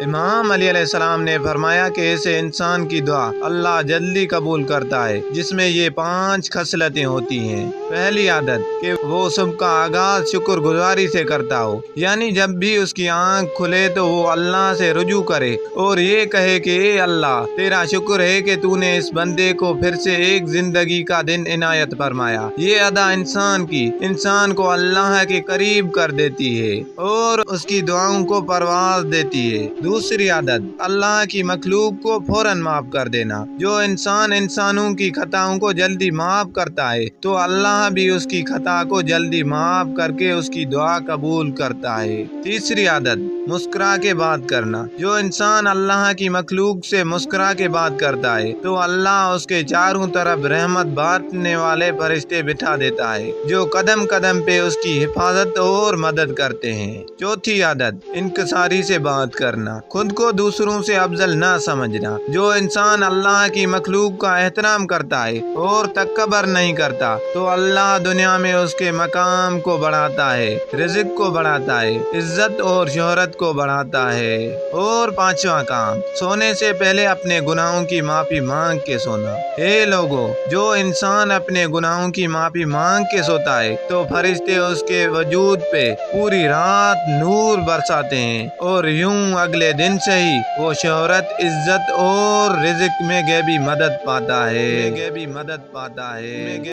امام علی علیہ السلام نے فرمایا کہ ایسے انسان کی دعا اللہ جلدی قبول کرتا ہے جس میں یہ 5 خصلتیں ہوتی ہیں۔ پہلی عادت کہ وہ صبح کا آغاز شکر گزاری سے کرتا ہو، یعنی جب بھی اس کی آنکھ کھلے تو وہ اللہ سے رجوع کرے اور یہ کہے کہ اے اللہ، تیرا شکر ہے کہ تو نے اس بندے کو پھر سے ایک زندگی کا دن عنایت فرمایا۔ یہ ادا انسان کو اللہ کے قریب کر دیتی ہے اور اس کی دعاؤں کو پرواز دیتی ہے۔ دوسری عادت اللہ کی مخلوق کو فوراً معاف کر دینا۔ جو انسانوں کی خطاؤں کو جلدی معاف کرتا ہے تو اللہ بھی اس کی خطا کو جلدی معاف کر کے اس کی دعا قبول کرتا ہے۔ تیسری عادت مسکرا کے بات کرنا۔ جو انسان اللہ کی مخلوق سے مسکرا کے بات کرتا ہے تو اللہ اس کے چاروں طرف رحمت بانٹنے والے فرشتے بٹھا دیتا ہے جو قدم قدم پہ اس کی حفاظت اور مدد کرتے ہیں۔ چوتھی عادت انکساری سے بات کرنا، خود کو دوسروں سے افضل نہ سمجھنا۔ جو انسان اللہ کی مخلوق کا احترام کرتا ہے اور تکبر نہیں کرتا تو اللہ دنیا میں اس کے مقام کو بڑھاتا ہے، رزق کو بڑھاتا ہے، عزت اور شہرت کو بڑھاتا ہے۔ اور پانچواں کام، سونے سے پہلے اپنے گناہوں کی معافی مانگ کے سونا۔ اے لوگو، جو انسان اپنے گناہوں کی معافی مانگ کے سوتا ہے تو فرشتے اس کے وجود پہ پوری رات نور برساتے ہیں اور یوں اگلے دن سے ہی وہ شہرت، عزت اور رزق میں غیبی مدد پاتا ہے۔